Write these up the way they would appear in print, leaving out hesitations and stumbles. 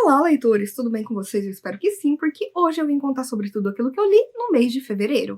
Olá, leitores! Tudo bem com vocês? Eu espero que sim, porque hoje eu vim contar sobre tudo aquilo que eu li no mês de fevereiro.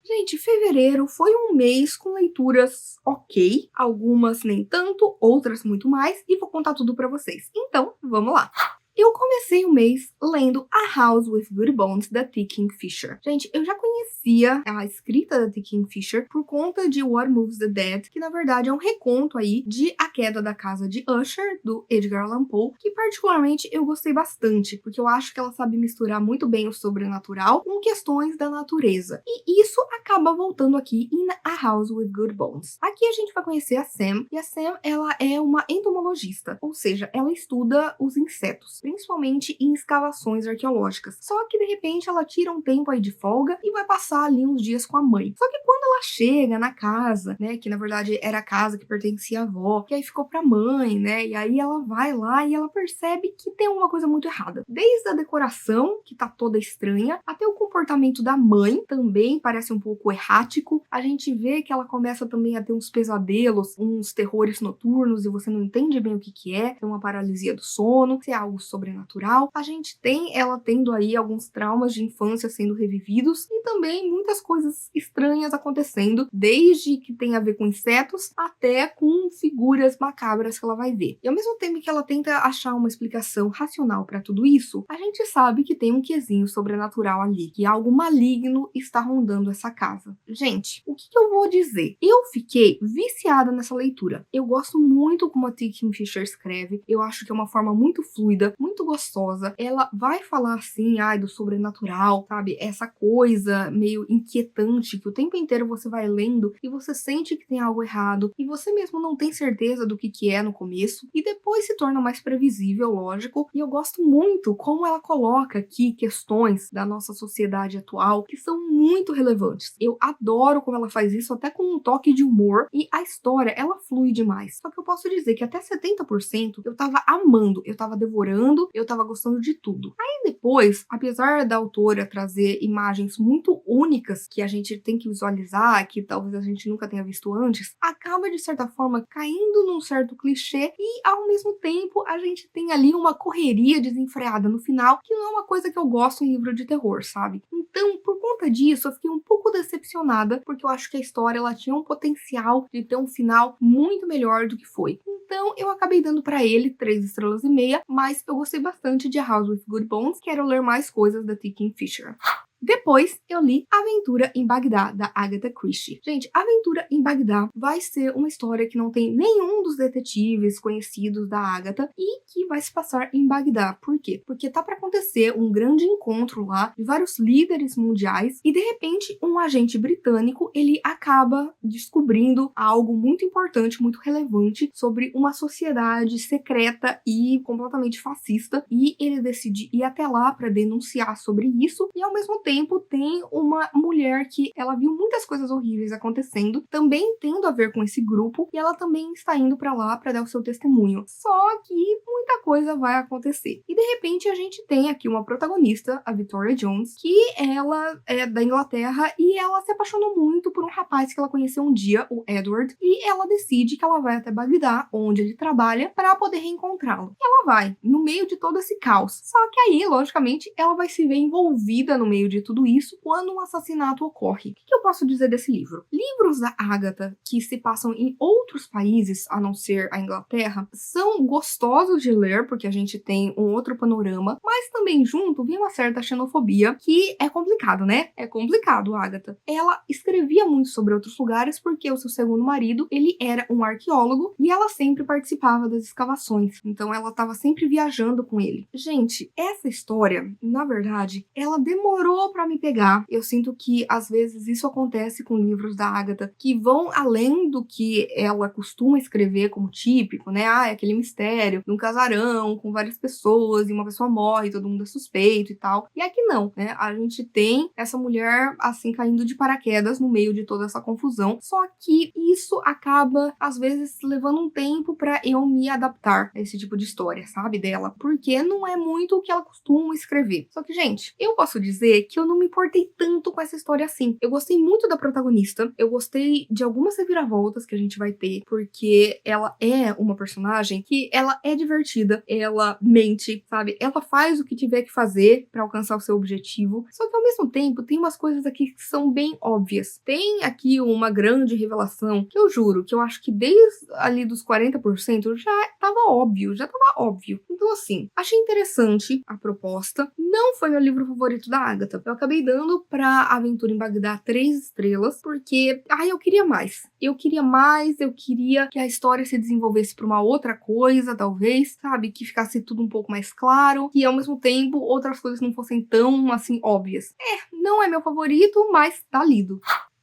Gente, fevereiro foi um mês com leituras ok, algumas nem tanto, outras muito mais, e vou contar tudo pra vocês. Então, vamos lá! Eu comecei o mês lendo A House with Good Bones, da T. Kingfisher. Gente, eu já conhecia a escrita da T. Kingfisher por conta de What Moves the Dead, que na verdade é um reconto aí de A Queda da Casa de Usher, do Edgar Allan Poe, que particularmente eu gostei bastante, porque eu acho que ela sabe misturar muito bem o sobrenatural com questões da natureza. E isso acaba voltando aqui em A House with Good Bones. Aqui a gente vai conhecer a Sam, e a Sam, ela é uma entomologista, ou seja, ela estuda os insetos, principalmente em escavações arqueológicas. Só que de repente ela tira um tempo aí de folga e vai passar ali uns dias com a mãe. Só que quando ela chega na casa, né, que na verdade era a casa que pertencia à avó, que aí ficou pra mãe, né, e aí ela vai lá e ela percebe que tem uma coisa muito errada. Desde a decoração, que tá toda estranha, até o comportamento da mãe também parece um pouco errático. A gente vê que ela começa também a ter uns pesadelos, uns terrores noturnos, e você não entende bem o que que é. Tem uma paralisia do sono, se é algo sobrenatural. A gente tem ela tendo aí alguns traumas de infância sendo revividos e também muitas coisas estranhas acontecendo, desde que tem a ver com insetos até com figuras macabras que ela vai ver. E ao mesmo tempo que ela tenta achar uma explicação racional para tudo isso, a gente sabe que tem um quesinho sobrenatural ali, que algo maligno está rondando essa casa. Gente, o que eu vou dizer? Eu fiquei viciada nessa leitura. Eu gosto muito como a T. Kingfisher escreve, eu acho que é uma forma muito fluida, muito gostosa. Ela vai falar assim, ai, do sobrenatural, sabe? Essa coisa meio inquietante que o tempo inteiro você vai lendo e você sente que tem algo errado e você mesmo não tem certeza do que é no começo e depois se torna mais previsível, lógico. E eu gosto muito como ela coloca aqui questões da nossa sociedade atual que são muito relevantes. Eu adoro como ela faz isso, até com um toque de humor, e a história, ela flui demais. Só que eu posso dizer que até 70% eu tava amando, eu tava devorando, eu tava gostando de tudo. Aí depois, apesar da autora trazer imagens muito únicas que a gente tem que visualizar, que talvez a gente nunca tenha visto antes, acaba de certa forma caindo num certo clichê e ao mesmo tempo a gente tem ali uma correria desenfreada no final, que não é uma coisa que eu gosto em livro de terror, sabe? Então, por conta disso, eu fiquei um pouco decepcionada, porque eu acho que a história ela tinha um potencial de ter um final muito melhor do que foi. Então, eu acabei dando pra ele 3,5 estrelas, mas eu gostei bastante de A House with Good Bones, quero ler mais coisas da T. Kingfisher. Depois, eu li Aventura em Bagdá, da Agatha Christie. Gente, Aventura em Bagdá vai ser uma história que não tem nenhum dos detetives conhecidos da Agatha e que vai se passar em Bagdá. Por quê? Porque tá para acontecer um grande encontro lá de vários líderes mundiais e, de repente, um agente britânico, ele acaba descobrindo algo muito importante, muito relevante sobre uma sociedade secreta e completamente fascista, e ele decide ir até lá para denunciar sobre isso, e ao mesmo tempo tem uma mulher que ela viu muitas coisas horríveis acontecendo, também tendo a ver com esse grupo, e ela também está indo para lá para dar o seu testemunho. Só que muita coisa vai acontecer. E de repente a gente tem aqui uma protagonista, a Victoria Jones, que ela é da Inglaterra e ela se apaixonou muito por um rapaz que ela conheceu um dia, o Edward, e ela decide que ela vai até Bagdá, onde ele trabalha, para poder reencontrá-lo. E ela vai, no meio de todo esse caos. Só que aí, logicamente, ela vai se ver envolvida no meio de tudo isso quando um assassinato ocorre. O que eu posso dizer desse livro? Livros da Agatha que se passam em outros países, a não ser a Inglaterra, são gostosos de ler, porque a gente tem um outro panorama, mas também junto vem uma certa xenofobia, que é complicado, né? É complicado, Agatha. Ela escrevia muito sobre outros lugares porque o seu segundo marido, ele era um arqueólogo e ela sempre participava das escavações. Então ela estava sempre viajando com ele. Gente, essa história, na verdade, ela demorou para me pegar. Eu sinto que às vezes isso acontece com livros da Agatha que vão além do que ela costuma escrever como típico, né? Ah, é aquele mistério de um casarão com várias pessoas e uma pessoa morre, todo mundo é suspeito e tal. E aqui não, né? A gente tem essa mulher assim caindo de paraquedas no meio de toda essa confusão. Só que isso acaba às vezes levando um tempo para eu me adaptar a esse tipo de história, sabe, dela, porque não é muito o que ela costuma escrever. Só que, gente, eu posso dizer que eu não me importei tanto com essa história assim. Eu gostei muito da protagonista, eu gostei de algumas reviravoltas que a gente vai ter, porque ela é uma personagem que ela é divertida, ela mente, sabe? Ela faz o que tiver que fazer pra alcançar o seu objetivo, só que ao mesmo tempo tem umas coisas aqui que são bem óbvias. Tem aqui uma grande revelação que eu juro que eu acho que desde ali dos 40% já tava óbvio, já tava óbvio. Então assim, achei interessante a proposta, não foi meu livro favorito da Agatha. Eu acabei dando pra Aventura em Bagdá 3 estrelas, porque, eu queria mais. Eu queria mais, eu queria que a história se desenvolvesse pra uma outra coisa, talvez, sabe? Que ficasse tudo um pouco mais claro, que ao mesmo tempo outras coisas não fossem tão, assim, óbvias. Não é meu favorito, mas tá lido.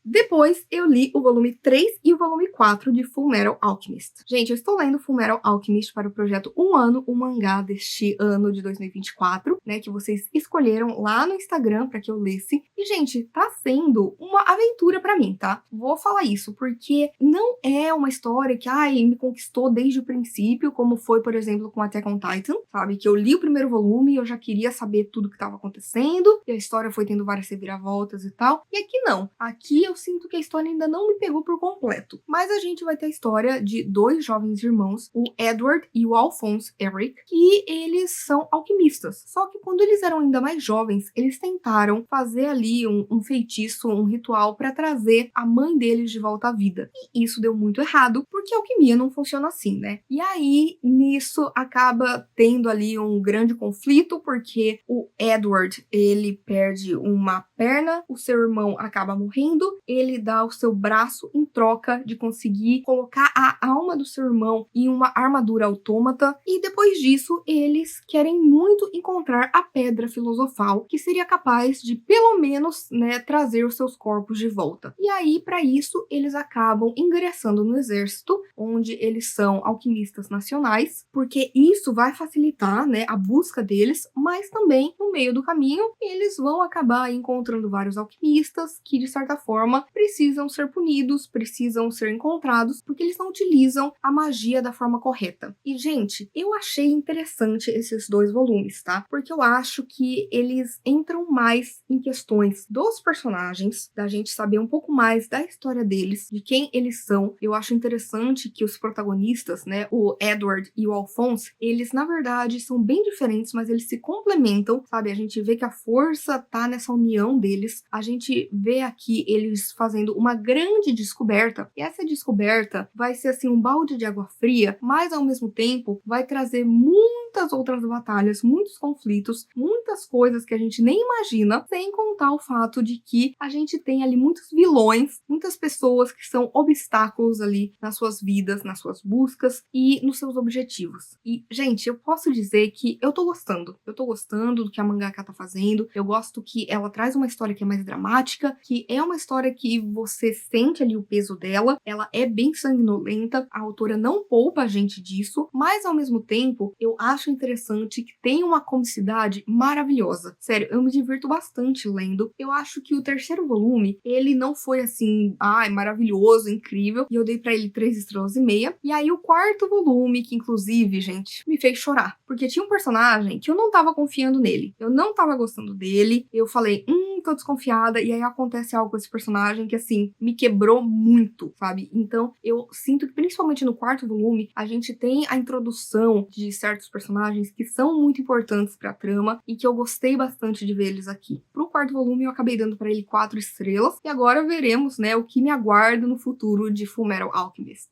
Depois, eu li o volume 3 e o volume 4 de Fullmetal Alchemist. Gente, eu estou lendo Fullmetal Alchemist para o projeto Um Ano, o mangá deste ano de 2024, né, que vocês escolheram lá no Instagram para que eu lesse. E, gente, tá sendo uma aventura para mim, tá? Vou falar isso, porque não é uma história que, me conquistou desde o princípio, como foi, por exemplo, com Attack on Titan, sabe? Que eu li o primeiro volume e eu já queria saber tudo que estava acontecendo, e a história foi tendo várias reviravoltas e tal. E aqui não. Aqui eu sinto que a história ainda não me pegou por completo. Mas a gente vai ter a história de dois jovens irmãos, o Edward e o Alphonse Eric, que eles são alquimistas. Só que quando eles eram ainda mais jovens, eles tentaram fazer ali um feitiço, um ritual para trazer a mãe deles de volta à vida. E isso deu muito errado, porque a alquimia não funciona assim, né? E aí, nisso, acaba tendo ali um grande conflito, porque o Edward, ele perde uma perna, o seu irmão acaba morrendo, ele dá o seu braço em troca de conseguir colocar a alma do seu irmão em uma armadura autômata, e depois disso eles querem muito encontrar a pedra filosofal que seria capaz de pelo menos, né, trazer os seus corpos de volta. E aí, para isso, eles acabam ingressando no exército, onde eles são alquimistas nacionais, porque isso vai facilitar, né, a busca deles, mas também no meio do caminho eles vão acabar encontrando vários alquimistas que de certa forma precisam ser punidos, precisam ser encontrados, porque eles não utilizam a magia da forma correta. E, gente, eu achei interessante esses dois volumes, tá? Porque eu acho que eles entram mais em questões dos personagens, da gente saber um pouco mais da história deles, de quem eles são. Eu acho interessante que os protagonistas, né, o Edward e o Alphonse, eles, na verdade, são bem diferentes, mas eles se complementam, sabe? A gente vê que a força tá nessa união deles. A gente vê aqui eles fazendo uma grande descoberta, e essa descoberta vai ser assim um balde de água fria, mas ao mesmo tempo vai trazer muitas outras batalhas, muitos conflitos, muitas coisas que a gente nem imagina, sem contar o fato de que a gente tem ali muitos vilões, muitas pessoas que são obstáculos ali nas suas vidas, nas suas buscas e nos seus objetivos. E, gente, eu posso dizer que eu tô gostando do que a mangaka tá fazendo, eu gosto que ela traz uma história que é mais dramática, que é uma história que você sente ali o peso dela, ela é bem sanguinolenta, a autora não poupa a gente disso, mas ao mesmo tempo eu acho interessante que tem uma comicidade maravilhosa. Sério, eu me divirto bastante lendo. Eu acho que o terceiro volume, ele não foi assim, maravilhoso, incrível, e eu dei pra ele 3 estrelas e meia. E aí o quarto volume, que inclusive, gente, me fez chorar, porque tinha um personagem que eu não tava confiando nele, eu não tava gostando dele, eu falei, tô desconfiada, e aí acontece algo com esse personagem que, assim, me quebrou muito, sabe? Então, eu sinto que, principalmente no quarto volume, a gente tem a introdução de certos personagens que são muito importantes pra trama e que eu gostei bastante de ver eles aqui. Pro quarto volume, eu acabei dando pra ele 4 estrelas, e agora veremos, né, o que me aguarda no futuro de Fullmetal Alchemist.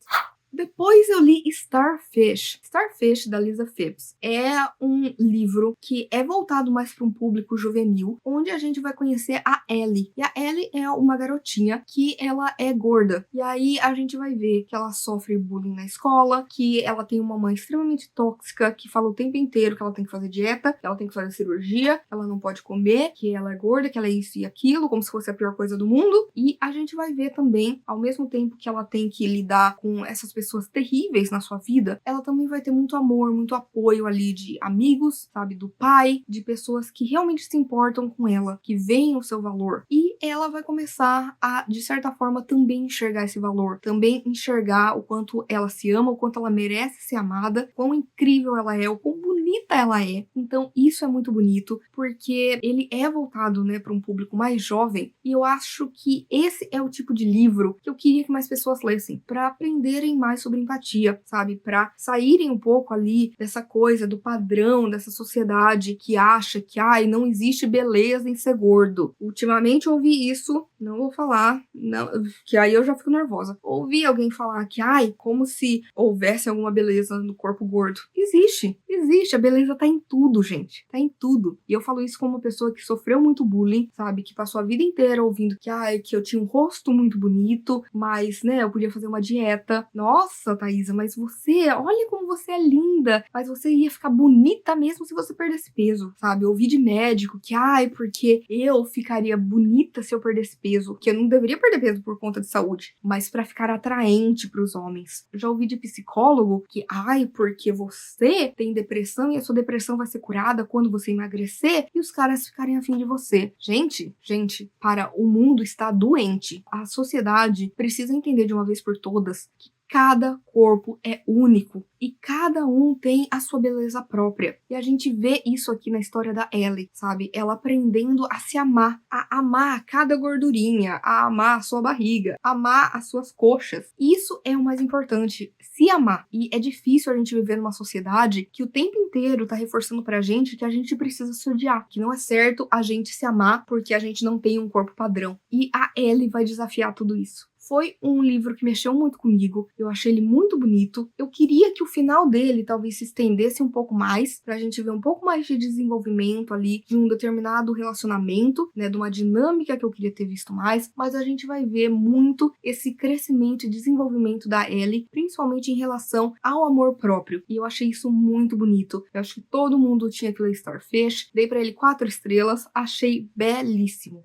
Depois eu li Starfish. Starfish, da Lisa Phipps. É um livro que é voltado mais para um público juvenil, onde a gente vai conhecer a Ellie. E a Ellie é uma garotinha que ela é gorda. E aí a gente vai ver que ela sofre bullying na escola, que ela tem uma mãe extremamente tóxica, que fala o tempo inteiro que ela tem que fazer dieta, que ela tem que fazer cirurgia, que ela não pode comer, que ela é gorda, que ela é isso e aquilo, como se fosse a pior coisa do mundo. E a gente vai ver também, ao mesmo tempo que ela tem que lidar com essas pessoas pessoas terríveis na sua vida, ela também vai ter muito amor, muito apoio ali de amigos, sabe, do pai, de pessoas que realmente se importam com ela, que veem o seu valor. E ela vai começar a, de certa forma, também enxergar esse valor, também enxergar o quanto ela se ama, o quanto ela merece ser amada, quão incrível ela é, o quão bonita ela é. Então isso é muito bonito, porque ele é voltado, né, para um público mais jovem, e eu acho que esse é o tipo de livro que eu queria que mais pessoas lessem, para aprenderem mais sobre empatia, sabe, para saírem um pouco ali dessa coisa do padrão dessa sociedade que acha que, ai, não existe beleza em ser gordo. Ultimamente eu ouvi isso, não vou falar, não, que aí eu já fico nervosa. Ouvi alguém falar que, ai, como se houvesse alguma beleza no corpo gordo. Existe, a beleza tá em tudo, gente, tá em tudo. E eu falo isso como uma pessoa que sofreu muito bullying, sabe, que passou a vida inteira ouvindo que, ai, que eu tinha um rosto muito bonito, mas, né, eu podia fazer uma dieta. Nossa, Thaisa, mas você, olha como você é linda, mas você ia ficar bonita mesmo se você perdesse peso, sabe? Eu ouvi de médico que, ai, porque eu ficaria bonita se eu perdesse peso, que eu não deveria perder peso por conta de saúde, mas pra ficar atraente pros homens. Eu já ouvi de psicólogo que, ai, porque você tem depressão e a sua depressão vai ser curada quando você emagrecer e os caras ficarem afim de você. Gente, para, o mundo está doente. A sociedade precisa entender de uma vez por todas que cada corpo é único e cada um tem a sua beleza própria. E a gente vê isso aqui na história da Ellie, sabe? Ela aprendendo a se amar, a amar cada gordurinha, a amar a sua barriga, amar as suas coxas. Isso é o mais importante, se amar. E é difícil a gente viver numa sociedade que o tempo inteiro tá reforçando pra gente que a gente precisa se odiar, que não é certo a gente se amar porque a gente não tem um corpo padrão. E a Ellie vai desafiar tudo isso. Foi um livro que mexeu muito comigo, eu achei ele muito bonito. Eu queria que o final dele talvez se estendesse um pouco mais, pra gente ver um pouco mais de desenvolvimento ali, de um determinado relacionamento, né, de uma dinâmica que eu queria ter visto mais, mas a gente vai ver muito esse crescimento e desenvolvimento da Ellie, principalmente em relação ao amor próprio, e eu achei isso muito bonito. Eu acho que todo mundo tinha que ler Starfish, dei pra ele 4 estrelas, achei belíssimo.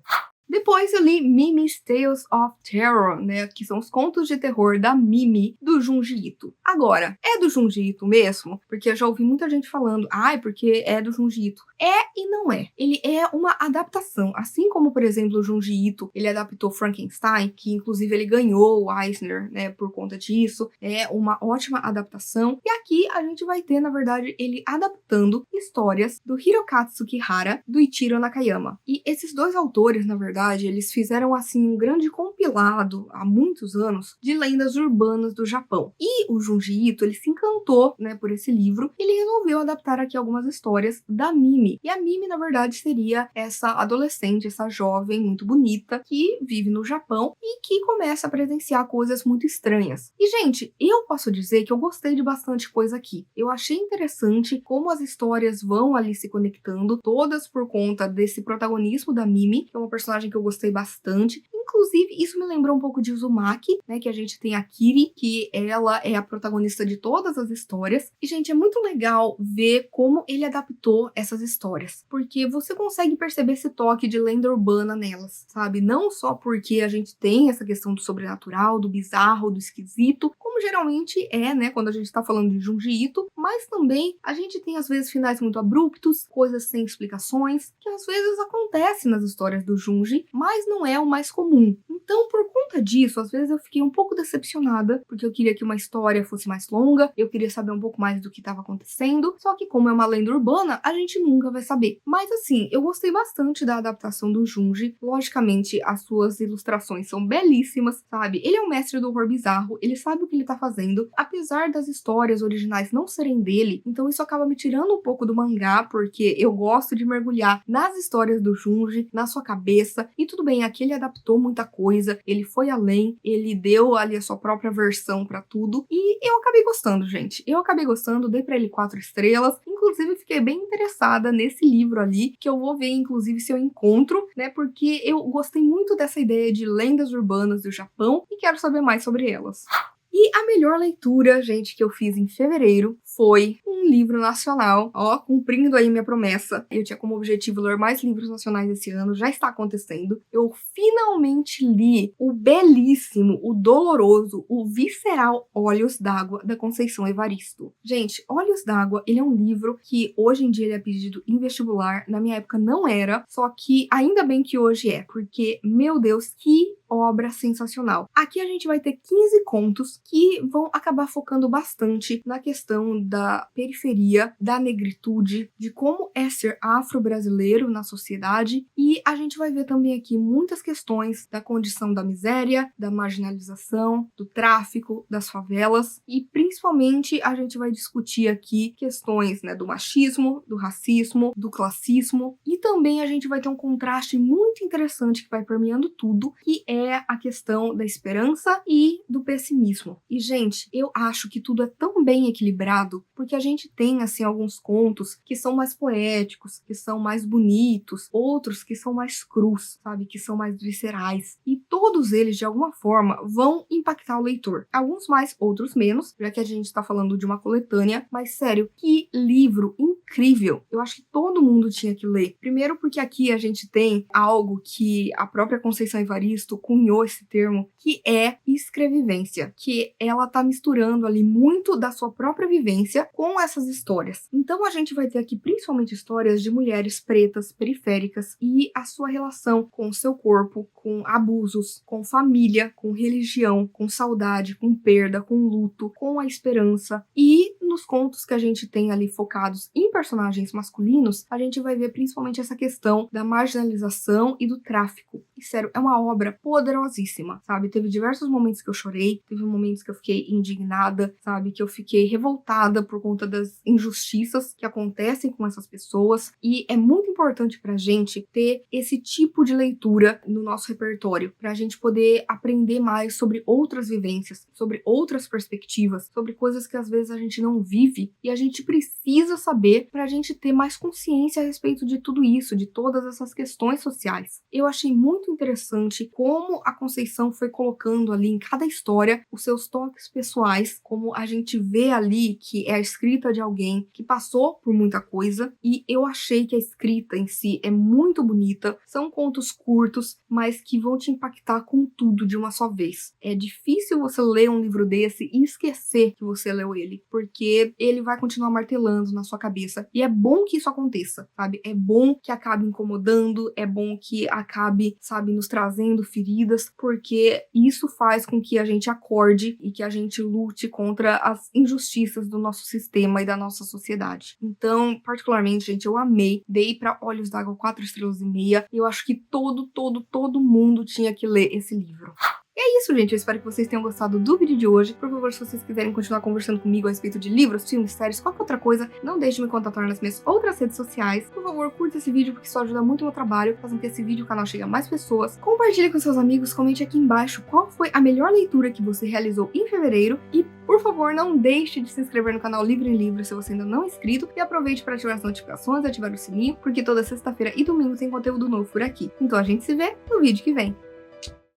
Depois eu li Mimi's Tales of Terror, né, que são os contos de terror da Mimi, do Junji Ito. Agora, é do Junji Ito mesmo? Porque eu já ouvi muita gente falando, ai, porque é do Junji Ito. É e não é. Ele é uma adaptação. Assim como, por exemplo, o Junji Ito, ele adaptou Frankenstein, que inclusive ele ganhou o Eisner, né, por conta disso. É uma ótima adaptação. E aqui a gente vai ter, na verdade, ele adaptando histórias do Hirokatsu Kihara, do Ichiro Nakayama. E esses dois autores, na verdade, eles fizeram assim um grande compilado há muitos anos de lendas urbanas do Japão. E o Junji Ito, ele se encantou, né, por esse livro, e ele resolveu adaptar aqui algumas histórias da Mimi. E a Mimi, na verdade, seria essa adolescente, essa jovem muito bonita que vive no Japão e que começa a presenciar coisas muito estranhas. E, gente, eu posso dizer que eu gostei de bastante coisa aqui. Eu achei interessante como as histórias vão ali se conectando, todas por conta desse protagonismo da Mimi, que é uma personagem que eu gostei bastante. Inclusive, isso me lembrou um pouco de Uzumaki, né, que a gente tem a Kiri, que ela é a protagonista de todas as histórias. E, gente, é muito legal ver como ele adaptou essas histórias, porque você consegue perceber esse toque de lenda urbana nelas, sabe? Não só porque a gente tem essa questão do sobrenatural, do bizarro, do esquisito, como geralmente é, né, quando a gente tá falando de Junji Ito, mas também a gente tem, às vezes, finais muito abruptos, coisas sem explicações, que às vezes acontecem nas histórias do Junji, mas não é o mais comum. Então, por conta disso, às vezes eu fiquei um pouco decepcionada, porque eu queria que uma história fosse mais longa, eu queria saber um pouco mais do que estava acontecendo, só que como é uma lenda urbana, a gente nunca vai saber. Mas assim, eu gostei bastante da adaptação do Junji, logicamente as suas ilustrações são belíssimas, sabe? Ele é um mestre do horror bizarro, ele sabe o que ele tá fazendo, apesar das histórias originais não serem dele, então isso acaba me tirando um pouco do mangá, porque eu gosto de mergulhar nas histórias do Junji, na sua cabeça, e tudo bem, aqui ele adaptou muita coisa, ele foi além, ele deu ali a sua própria versão pra tudo, e eu acabei gostando, gente. Eu acabei gostando, dei pra ele 4 estrelas, inclusive fiquei bem interessada nesse livro ali, que eu vou ver, inclusive, se eu encontro, né, porque eu gostei muito dessa ideia de lendas urbanas do Japão e quero saber mais sobre elas. E a melhor leitura, gente, que eu fiz em fevereiro foi um livro nacional, ó, cumprindo aí minha promessa. Eu tinha como objetivo ler mais livros nacionais esse ano, já está acontecendo. Eu finalmente li o belíssimo, o doloroso, o visceral Olhos d'Água, da Conceição Evaristo. Gente, Olhos d'Água, ele é um livro que hoje em dia ele é pedido em vestibular, na minha época não era, só que ainda bem que hoje é, porque, meu Deus, que obra sensacional. Aqui a gente vai ter 15 contos que vão acabar focando bastante na questão da periferia, da negritude, de como é ser afro-brasileiro na sociedade, e a gente vai ver também aqui muitas questões da condição da miséria, da marginalização, do tráfico, das favelas, e principalmente a gente vai discutir aqui questões, né, do machismo, do racismo, do classismo, e também a gente vai ter um contraste muito interessante que vai permeando tudo, que é a questão da esperança e do pessimismo. E, gente, eu acho que tudo é tão bem equilibrado, porque a gente tem, assim, alguns contos que são mais poéticos, que são mais bonitos, outros que são mais crus, sabe? Que são mais viscerais. E todos eles, de alguma forma, vão impactar o leitor. Alguns mais, outros menos, já que a gente tá falando de uma coletânea. Mas, sério, que livro incrível! Eu acho que todo mundo tinha que ler. Primeiro porque aqui a gente tem algo que a própria Conceição Evaristo cunhou esse termo, que é escrevivência, que ela tá misturando ali muito da sua própria vivência com essas histórias. Então a gente vai ter aqui principalmente histórias de mulheres pretas, periféricas e a sua relação com o seu corpo, com abusos, com família, com religião, com saudade, com perda, com luto, com a esperança. E nos contos que a gente tem ali focados em personagens masculinos, a gente vai ver principalmente essa questão da marginalização e do tráfico. E sério, é uma obra poderosíssima, sabe? Teve diversos momentos que eu chorei, teve momentos que eu fiquei indignada, sabe? Que eu fiquei revoltada por conta das injustiças que acontecem com essas pessoas. E é muito importante pra gente ter esse tipo de leitura no nosso repertório, pra gente poder aprender mais sobre outras vivências, sobre outras perspectivas, sobre coisas que às vezes a gente não vive e a gente precisa saber pra gente ter mais consciência a respeito de tudo isso, de todas essas questões sociais. Eu achei muito interessante como a Conceição foi colocando ali em cada história os seus toques pessoais, como a gente vê ali que é a escrita de alguém que passou por muita coisa, e eu achei que a escrita em si é muito bonita. São contos curtos, mas que vão te impactar com tudo de uma só vez. É difícil você ler um livro desse e esquecer que você leu ele, porque ele vai continuar martelando na sua cabeça, e é bom que isso aconteça, sabe? É bom que acabe incomodando, é bom que acabe, sabe, nos trazendo feridas, porque isso faz com que a gente acorde e que a gente lute contra as injustiças do nosso sistema e da nossa sociedade. Então, particularmente, gente, eu amei, dei pra Olhos d'Água 4 estrelas e meia, e eu acho que todo mundo tinha que ler esse livro. E é isso, gente. Eu espero que vocês tenham gostado do vídeo de hoje. Por favor, se vocês quiserem continuar conversando comigo a respeito de livros, filmes, séries, qualquer outra coisa, não deixe de me contatar nas minhas outras redes sociais. Por favor, curta esse vídeo, porque isso ajuda muito o meu trabalho, fazendo que esse vídeo e o canal chegue a mais pessoas. Compartilhe com seus amigos, comente aqui embaixo qual foi a melhor leitura que você realizou em fevereiro. E, por favor, não deixe de se inscrever no canal Livro em Livro se você ainda não é inscrito. E aproveite para ativar as notificações e ativar o sininho, porque toda sexta-feira e domingo tem conteúdo novo por aqui. Então a gente se vê no vídeo que vem.